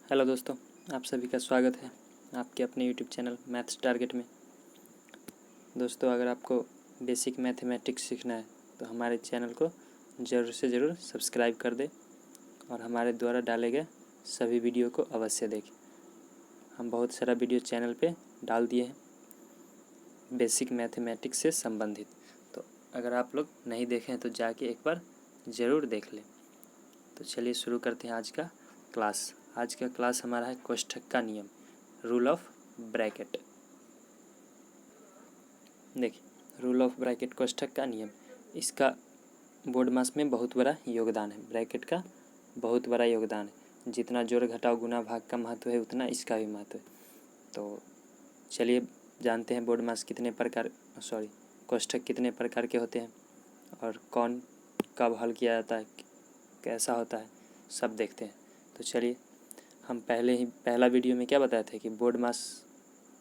Hello दोस्तों, आप सभी का स्वागत है आपके अपने यूट्यूब चैनल मैथ्स टारगेट में। दोस्तों, अगर आपको बेसिक मैथमेटिक्स सीखना है तो हमारे चैनल को ज़रूर से ज़रूर सब्सक्राइब कर दें और हमारे द्वारा डाले गए सभी वीडियो को अवश्य देखें। हम बहुत सारा वीडियो चैनल पे डाल दिए हैं बेसिक मैथमेटिक्स से संबंधित, तो अगर आप लोग नहीं देखें हैं तो जाके एक बार ज़रूर देख लें। तो चलिए शुरू करते हैं आज का क्लास। आज का क्लास हमारा है कोष्ठक का नियम, रूल ऑफ ब्रैकेट। देखिए, रूल ऑफ ब्रैकेट कोष्ठक का नियम, इसका बोर्ड मास में बहुत बड़ा योगदान है। ब्रैकेट का बहुत बड़ा योगदान है। जितना जोड़ घटाव गुना भाग का महत्व है उतना इसका भी महत्व है। तो चलिए जानते हैं बोर्ड मास कितने प्रकार कोष्ठक कितने प्रकार के होते हैं और कौन कब हल किया जाता है, कैसा होता है, सब देखते हैं। तो चलिए, हम पहला वीडियो में क्या बताए थे कि बोर्ड मास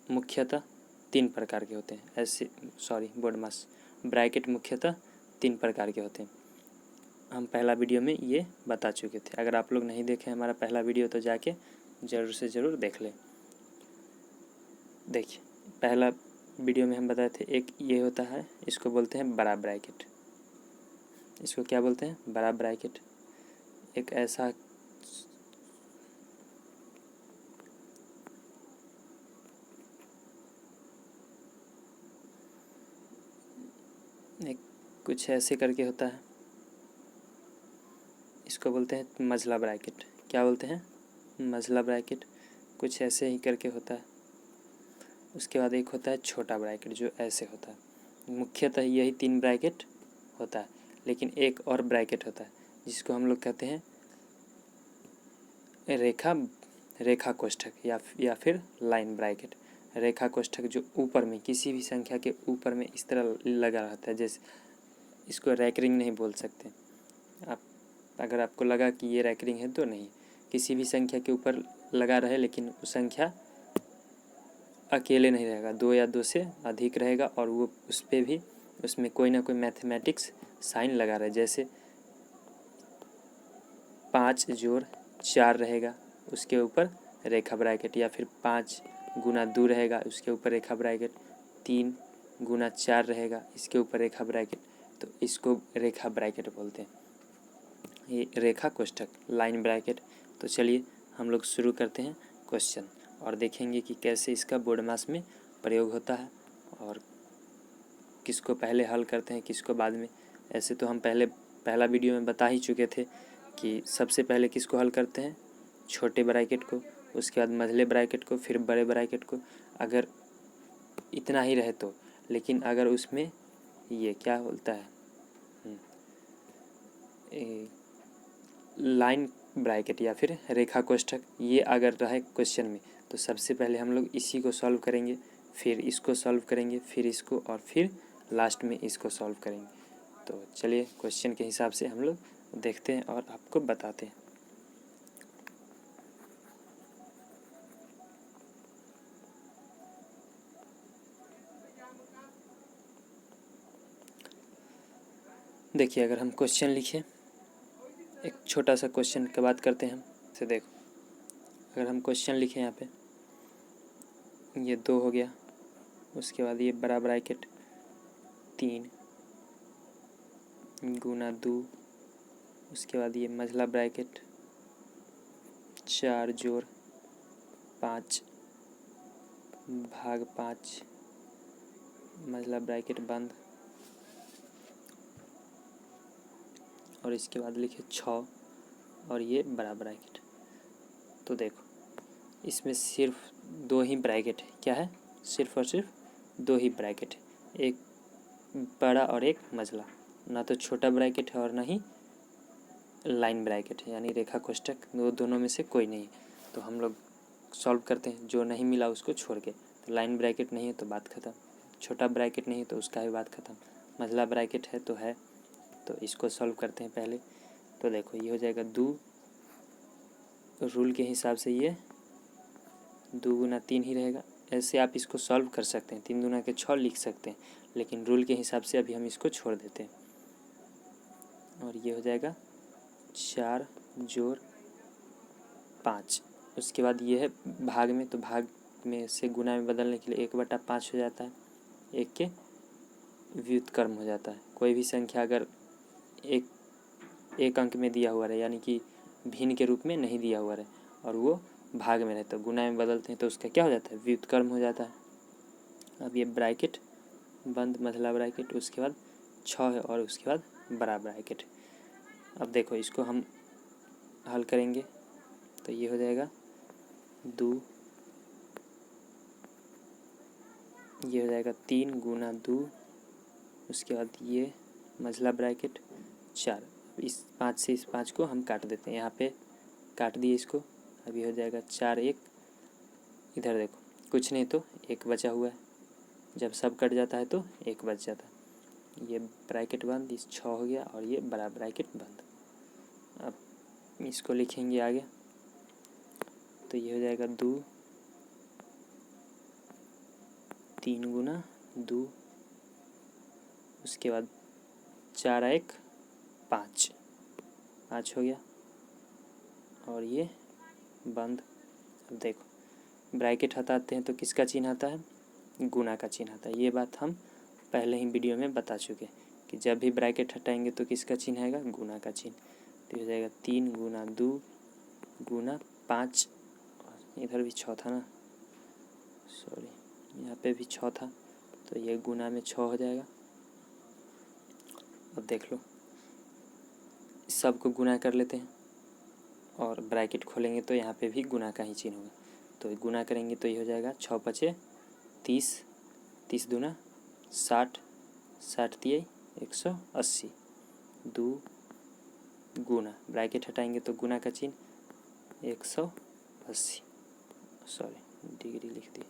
मुख्यतः 3 प्रकार के होते हैं। बोर्ड मास ब्रैकेट मुख्यतः 3 प्रकार के होते हैं। हम पहला वीडियो में ये बता चुके थे। अगर आप लोग नहीं देखें हमारा पहला वीडियो तो जाके ज़रूर से ज़रूर देख लें। देखिए, पहला वीडियो में हम बताए थे एक ये होता है, इसको बोलते हैं बड़ा ब्रैकेट। इसको क्या बोलते हैं? बड़ा ब्रैकेट। एक ऐसा कुछ ऐसे करके होता है, इसको बोलते हैं मझला ब्रैकेट। क्या बोलते हैं? मझला ब्रैकेट। कुछ ऐसे ही करके होता है। उसके बाद एक होता है छोटा ब्रैकेट, जो ऐसे होता है। मुख्यतः यही 3 ब्रैकेट होता है, लेकिन एक और ब्रैकेट होता है जिसको हम लोग कहते हैं रेखा कोष्ठक या फिर लाइन ब्रैकेट। रेखा कोष्ठक जो ऊपर में किसी भी संख्या के ऊपर में इस तरह लगा रहता है, जैसे इसको रैकरिंग नहीं बोल सकते आप। अगर आपको लगा कि ये रैकरिंग है तो नहीं, किसी भी संख्या के ऊपर लगा रहे लेकिन वो संख्या अकेले नहीं रहेगा, 2 या 2 से अधिक रहेगा और वो उस पर भी उसमें कोई ना कोई मैथमेटिक्स साइन लगा रहे। जैसे 5 जोड़ 4 रहेगा, उसके ऊपर रेखा ब्रैकेट, या फिर 5 गुना 2 रहेगा, उसके ऊपर रेखा ब्रैकेट, 3 गुना 4 रहेगा, इसके ऊपर रेखा ब्रैकेट। तो इसको रेखा ब्रैकेट बोलते हैं, ये रेखा कोष्ठक, लाइन ब्रैकेट। तो चलिए हम लोग शुरू करते हैं क्वेश्चन और देखेंगे कि कैसे इसका बोर्ड मास में प्रयोग होता है और किसको पहले हल करते हैं किसको बाद में। ऐसे तो हम पहला वीडियो में बता ही चुके थे कि सबसे पहले किसको हल करते हैं, छोटे ब्रैकेट को, उसके बाद मझले ब्रैकेट को, फिर बड़े ब्रैकेट को। अगर इतना ही रहे तो, लेकिन अगर उसमें ये क्या बोलता है लाइन ब्रैकेट या फिर रेखा कोष्ठक, ये अगर रहे क्वेश्चन में तो सबसे पहले हम लोग इसी को सॉल्व करेंगे, फिर इसको सॉल्व करेंगे, फिर इसको, और फिर लास्ट में इसको सॉल्व करेंगे। तो चलिए क्वेश्चन के हिसाब से हम लोग देखते हैं और आपको बताते हैं। देखिए, अगर हम क्वेश्चन लिखें, एक छोटा सा क्वेश्चन की बात करते हैं हम से। देखो, अगर हम क्वेश्चन लिखें यहाँ पे, ये 2 हो गया, उसके बाद ये बड़ा ब्रैकेट 3 गुना 2, उसके बाद ये मझला ब्रैकेट 4 जोड़ 5 भाग 5, मझला ब्रैकेट बंद, और इसके बाद लिखे 6 और ये बड़ा ब्रैकेट। तो देखो, इसमें सिर्फ 2 ही ब्रैकेट है। क्या है? सिर्फ और सिर्फ 2 ही ब्रैकेट है, एक बड़ा और एक मझला। ना तो छोटा ब्रैकेट है और ना ही लाइन ब्रैकेट है, यानी रेखा कोष्ठक, दोनों में से कोई नहीं। तो हम लोग सॉल्व करते हैं, जो नहीं मिला उसको छोड़ के। तो लाइन ब्रैकेट नहीं है तो बात ख़त्म, छोटा ब्रैकेट नहीं है तो उसका भी बात ख़त्म, मझला ब्रैकेट है तो है। तो इसको सॉल्व करते हैं पहले। तो देखो, ये हो जाएगा 2, रूल के हिसाब से ये 2 गुना 3 ही रहेगा। ऐसे आप इसको सॉल्व कर सकते हैं, 3 दूना के 6 लिख सकते हैं, लेकिन रूल के हिसाब से अभी हम इसको छोड़ देते हैं। और ये हो जाएगा 4 जोड़ 5, उसके बाद ये है भाग में, तो भाग में से गुना में बदलने के लिए 1/5 हो जाता है, 1 के व्युत्क्रम हो जाता है। कोई भी संख्या अगर एक अंक में दिया हुआ रहे, यानी कि भिन्न के रूप में नहीं दिया हुआ रहे और वो भाग में रहे, तो गुना में बदलते हैं तो उसका क्या हो जाता है, व्युत्क्रम हो जाता है। अब ये ब्रैकेट बंद, मझला ब्रैकेट, उसके बाद 6 है और उसके बाद बड़ा ब्रैकेट। अब देखो इसको हम हल करेंगे तो ये हो जाएगा 2, ये हो जाएगा 3 गुना 2, उसके बाद ये मझला ब्रैकेट 4। इस 5 से इस 5 को हम काट देते हैं, यहाँ पे काट दिए इसको। अब ये हो जाएगा 4 1, इधर देखो कुछ नहीं तो 1 बचा हुआ है, जब सब कट जाता है तो 1 बच जाता है। ये ब्रैकेट बंद, इस 6 हो गया और ये बड़ा ब्रैकेट बंद। अब इसको लिखेंगे आगे तो ये हो जाएगा 2, 3 गुना 2, उसके बाद 4 1 5, 5 हो गया और ये बंद। अब देखो ब्रैकेट हटाते हैं तो किसका चिन्ह आता है, गुना का चिन्ह आता है। ये बात हम पहले ही वीडियो में बता चुके कि जब भी ब्रैकेट हटाएंगे तो किसका चिन्ह आएगा, गुना का चिन्ह। तो हो जाएगा 3 गुना 2 गुना 5, इधर भी 6 था ना, सॉरी यहाँ पे भी 6 था, तो ये गुना में 6 हो जाएगा। अब देख लो सबको गुना कर लेते हैं और ब्रैकेट खोलेंगे तो यहाँ पे भी गुना का ही चिन्ह होगा। तो गुना करेंगे तो ये हो जाएगा 6 5 30, 30 दूना 60, 60 तिया 180, 2 गुना, ब्रैकेट हटाएंगे तो गुना का चिन्ह 180, सॉरी डिग्री लिख दी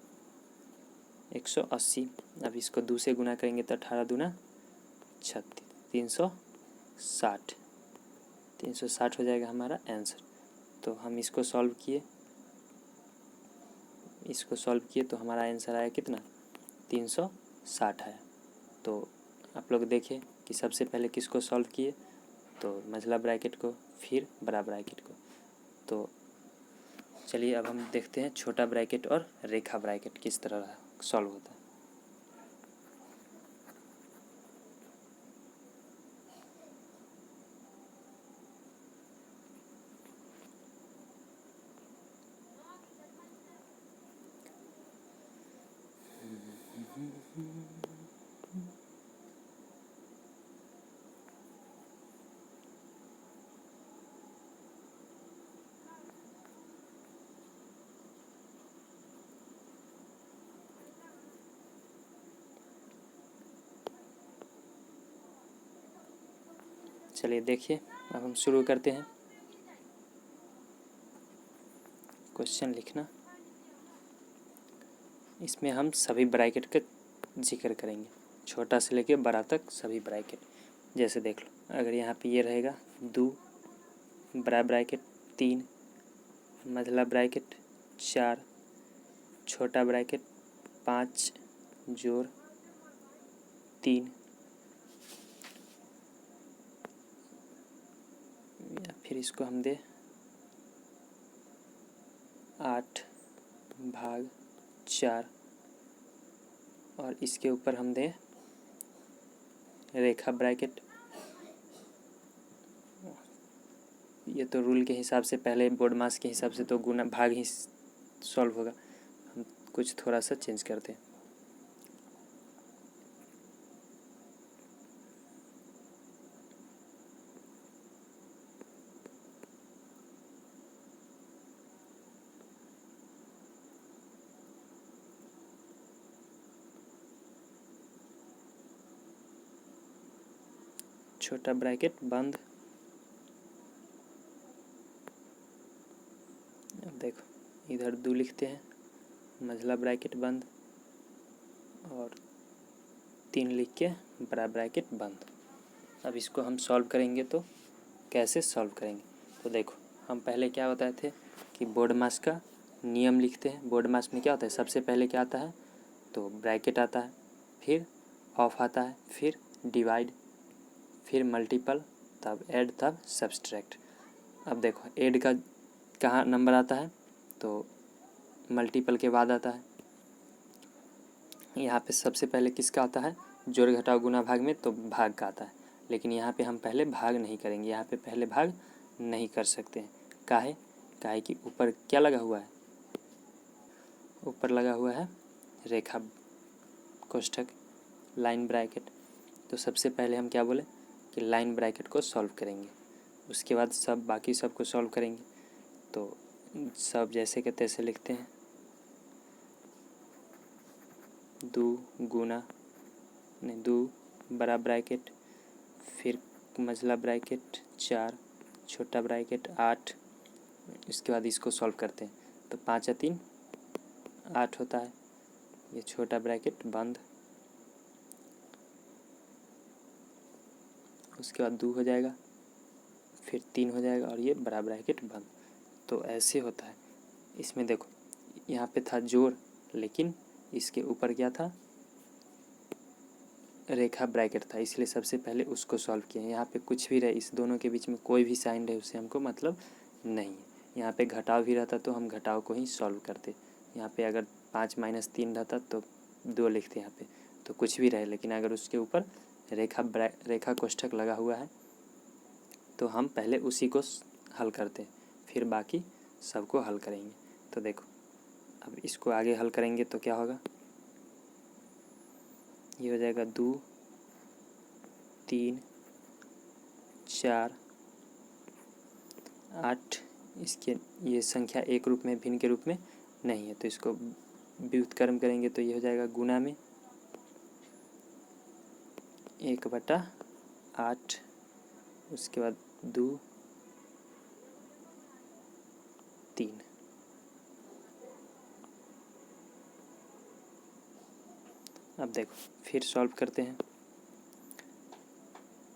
180। अब इसको 2 से गुना करेंगे तो 18 दूना 36, 360, 360 हो जाएगा हमारा आंसर। तो हम इसको सॉल्व किए, तो हमारा आंसर आया कितना, 360 आया। तो आप लोग देखें कि सबसे पहले किसको सॉल्व किए, तो मझला ब्रैकेट को, फिर बड़ा ब्रैकेट को। तो चलिए अब हम देखते हैं छोटा ब्रैकेट और रेखा ब्रैकेट किस तरह सॉल्व होता है। चलिए देखिए अब हम शुरू करते हैं। क्वेश्चन लिखना, इसमें हम सभी ब्रैकेट का जिक्र करेंगे, छोटा से लेके बड़ा तक सभी ब्रैकेट। जैसे देख लो अगर यहाँ पे ये रहेगा 2, बड़ा ब्रैकेट 3, मझला ब्रैकेट 4, छोटा ब्रैकेट 5 जोड़ 3, या फिर इसको हम दे 8 भाग 4 और इसके ऊपर हम दें रेखा ब्रैकेट। ये तो रूल के हिसाब से, पहले बोर्ड मास के हिसाब से तो गुना भाग ही सॉल्व होगा, हम कुछ थोड़ा सा चेंज करते हैं। छोटा ब्रैकेट बंद। अब देखो इधर 2 लिखते हैं, मझला ब्रैकेट बंद और 3 लिख के बड़ा ब्रैकेट बंद। अब इसको हम सॉल्व करेंगे तो कैसे सॉल्व करेंगे, तो देखो हम पहले क्या बताए थे कि बोर्ड मास का नियम लिखते हैं। बोर्ड मास में क्या होता है, सबसे पहले क्या आता है, तो ब्रैकेट आता है, फिर ऑफ आता है, फिर डिवाइड, फिर मल्टीपल, तब ऐड, तब सब्सट्रैक्ट। अब देखो ऐड का कहाँ नंबर आता है, तो मल्टीपल के बाद आता है। यहाँ पे सबसे पहले किसका आता है, जोड़ घटाव गुना भाग में, तो भाग का आता है। लेकिन यहाँ पे हम पहले भाग नहीं करेंगे, यहाँ पे पहले भाग नहीं कर सकते हैं। काहे कि ऊपर क्या लगा हुआ है, ऊपर लगा हुआ है रेखा कोष्ठक, लाइन ब्रैकेट। तो सबसे पहले हम क्या बोले कि लाइन ब्रैकेट को सॉल्व करेंगे, उसके बाद सब बाकी सब को सॉल्व करेंगे। तो सब जैसे के तैसे लिखते हैं, 2 बड़ा ब्रैकेट, फिर मझला ब्रैकेट 4, छोटा ब्रैकेट 8। इसके बाद इसको सॉल्व करते हैं तो 5 या 3 8 होता है। ये छोटा ब्रैकेट बंद, उसके बाद 2 हो जाएगा, फिर 3 हो जाएगा और ये बड़ा ब्रैकेट बंद। तो ऐसे होता है। इसमें देखो यहाँ पे था जोड़, लेकिन इसके ऊपर क्या था, रेखा ब्रैकेट था, इसलिए सबसे पहले उसको सॉल्व किया। यहाँ पे कुछ भी रहे, इस दोनों के बीच में कोई भी साइन रहे, उससे हमको मतलब नहीं है। यहाँ पे घटाव भी रहता तो हम घटाव को ही सॉल्व करते। यहाँ पे अगर 5 - 3 रहता तो 2 लिखते यहाँ पे, तो कुछ भी रहे। लेकिन अगर उसके ऊपर रेखा कोष्ठक लगा हुआ है तो हम पहले उसी को हल करते, फिर बाकी सबको हल करेंगे। तो देखो अब इसको आगे हल करेंगे तो क्या होगा, ये हो जाएगा 2 3 4 8। इसके ये संख्या एक रूप में, भिन्न के रूप में नहीं है, तो इसको व्युत्क्रम करेंगे तो ये हो जाएगा गुना में 1/8, उसके बाद 2 3। अब देखो फिर सॉल्व करते हैं।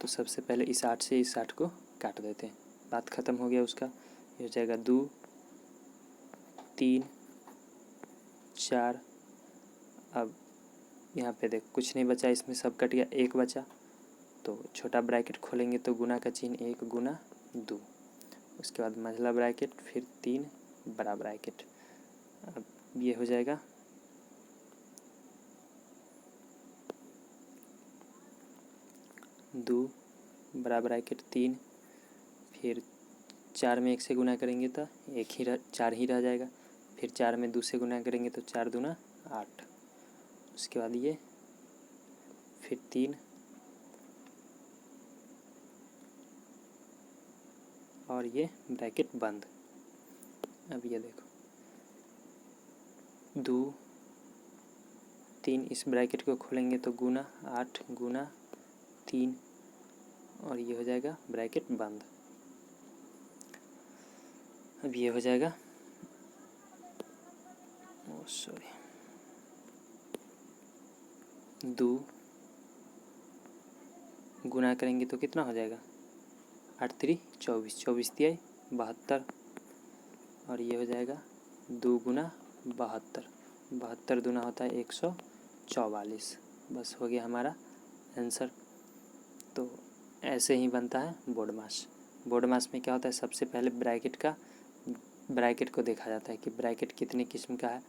तो सबसे पहले इस 8 से इस 8 को काट देते हैं, बात ख़त्म हो गया उसका। ये हो जाएगा 2 3 4। अब यहाँ पे देख कुछ नहीं बचा, इसमें सब कट गया, 1 बचा। तो छोटा ब्रैकेट खोलेंगे तो गुना का चिन्ह 1 गुना 2, उसके बाद मझला ब्रैकेट, फिर 3 बड़ा ब्रैकेट। अब ये हो जाएगा 2 बड़ा ब्रैकेट 3, फिर 4 में 1 से गुना करेंगे तो 4 ही रह जाएगा। फिर 4 में 2 से गुना करेंगे तो 4 दूना 8, उसके बाद ये फिर 3 और ये ब्रैकेट बंद। अब ये देखो 2 3, इस ब्रैकेट को खोलेंगे तो गुना 8 गुना 3 और ये हो जाएगा ब्रैकेट बंद। अब ये हो जाएगा 2 गुना करेंगे तो कितना हो जाएगा, 8 3 24, 24 तिया 72 और ये हो जाएगा 2 गुना 72, 72 दूना होता है 144। बस हो गया हमारा आंसर। तो ऐसे ही बनता है बोर्ड मास। बोर्ड मास में क्या होता है, सबसे पहले ब्रैकेट को देखा जाता है कि ब्रैकेट कितने किस्म का है।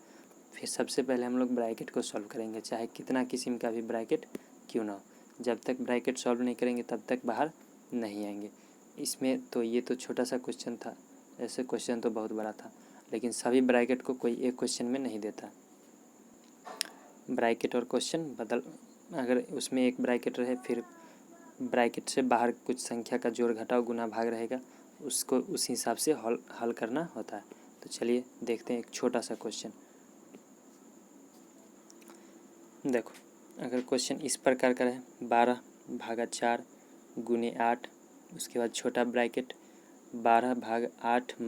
फिर सबसे पहले हम लोग ब्रैकेट को सॉल्व करेंगे, चाहे कितना किस्म का भी ब्रैकेट क्यों ना हो। जब तक ब्रैकेट सॉल्व नहीं करेंगे तब तक बाहर नहीं आएंगे। इसमें तो ये तो छोटा सा क्वेश्चन था, ऐसे क्वेश्चन तो बहुत बड़ा था, लेकिन सभी ब्रैकेट को कोई एक क्वेश्चन में नहीं देता। ब्रैकेट और क्वेश्चन बदल, अगर उसमें एक ब्रैकेट रहे फिर ब्रैकेट से बाहर कुछ संख्या का जोड़ घटाव गुना भाग रहेगा, उसको उस हिसाब से हल करना होता है। तो चलिए देखते हैं एक छोटा सा क्वेश्चन। देखो अगर क्वेश्चन इस प्रकार का है, 12/4 गुने 8, उसके बाद छोटा ब्रैकेट 12/8 -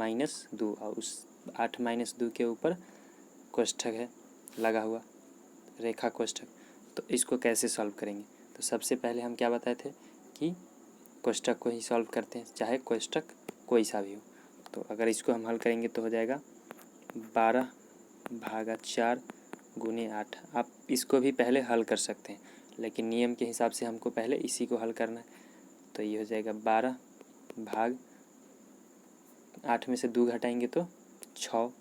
2 और उस 8 - 2 के ऊपर कोष्ठक है लगा हुआ, रेखा कोष्ठक। तो इसको कैसे सॉल्व करेंगे, तो सबसे पहले हम क्या बताए थे कि कोष्ठक को ही सॉल्व करते हैं, चाहे कोष्ठक कोई सा भी हो। तो अगर इसको हम हल करेंगे तो हो जाएगा 12/4 गुने 8। आप इसको भी पहले हल कर सकते हैं, लेकिन नियम के हिसाब से हमको पहले इसी को हल करना है। तो ये हो जाएगा 12/8 में से 2 घटाएंगे तो 6,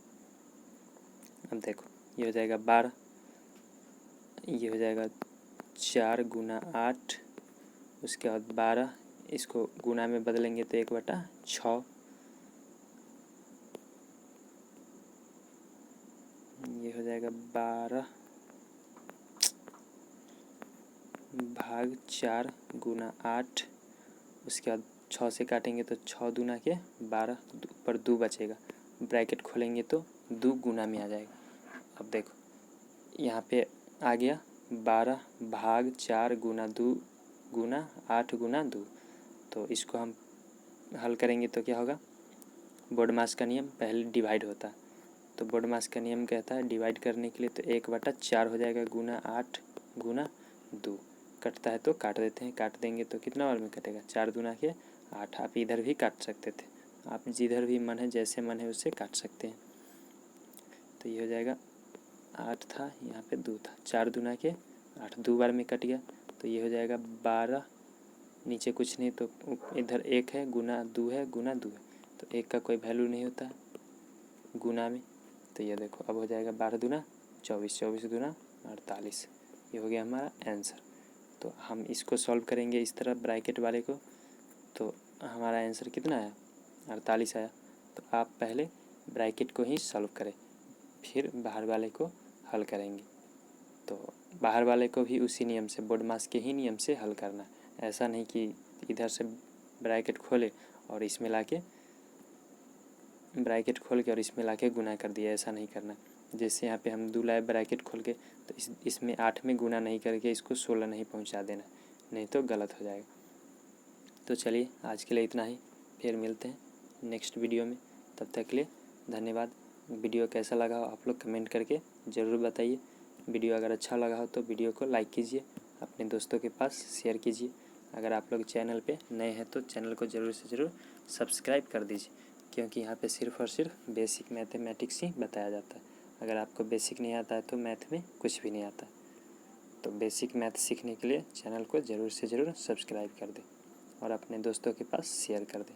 अब देखो ये हो जाएगा 12, ये हो जाएगा 4 गुना 8, उसके बाद 12, इसको गुना में बदलेंगे तो 1/6, ये हो जाएगा 12 भाग 4 गुना 8, उसके बाद 6 से काटेंगे तो 6 दूना के 12, ऊपर 2 बचेगा, ब्रैकेट खोलेंगे तो 2 गुना में आ जाएगा। अब देखो यहाँ पे आ गया 12 भाग 4 गुना 2 गुना 8 गुना 2, तो इसको हम हल करेंगे तो क्या होगा, बोडमास का नियम पहले डिवाइड होता है, तो बोडमास का नियम कहता है डिवाइड करने के लिए तो 1/4 हो जाएगा गुना 8 गुना 2, कटता है तो काट देते हैं, काट देंगे तो कितना बार में कटेगा, 4 दूना के 8। आप इधर भी काट सकते थे, आप जिधर भी मन है जैसे मन है उससे काट सकते हैं। तो ये हो जाएगा 8 था, यहाँ पे 2 था, 4 दूना के 8, 2 बार में कट गया, तो ये हो जाएगा 12, नीचे कुछ नहीं तो इधर 1 है गुना 2 है गुना 2 है, तो 1 का कोई वैल्यू नहीं होता है गुना में। तो ये देखो अब हो जाएगा 12 दूना 24, 24 दूना 48, ये हो गया हमारा आंसर। तो हम इसको सॉल्व करेंगे इस तरह ब्रैकेट वाले को, तो हमारा आंसर कितना आया, 48 आया। तो आप पहले ब्रैकेट को ही सॉल्व करें, फिर बाहर वाले को हल करेंगे। तो बाहर वाले को भी उसी नियम से, बोडमास के ही नियम से हल करना है, ऐसा नहीं कि इधर से ब्रैकेट खोले और इसमें लाके ब्रैकेट खोल के और इसमें लाके गुना कर दिया, ऐसा नहीं करना। जैसे यहाँ पे हम 2 लाए ब्रैकेट खोल के, तो इसमें 8 में गुना नहीं करके इसको 16 नहीं पहुँचा देना, नहीं तो गलत हो जाएगा। तो चलिए आज के लिए इतना ही, फिर मिलते हैं नेक्स्ट वीडियो में, तब तक के लिए धन्यवाद। वीडियो कैसा लगा हो आप लोग कमेंट करके ज़रूर बताइए। वीडियो अगर अच्छा लगा हो तो वीडियो को लाइक कीजिए, अपने दोस्तों के पास शेयर कीजिए। अगर आप लोग चैनल पे नए हैं तो चैनल को ज़रूर से ज़रूर सब्सक्राइब कर दीजिए, क्योंकि यहाँ पे सिर्फ़ और सिर्फ बेसिक मैथमेटिक्स ही बताया जाता है। अगर आपको बेसिक नहीं आता है तो मैथ में कुछ भी नहीं आता। तो बेसिक मैथ सीखने के लिए चैनल को ज़रूर से ज़रूर सब्सक्राइब कर दें और अपने दोस्तों के पास शेयर कर दें।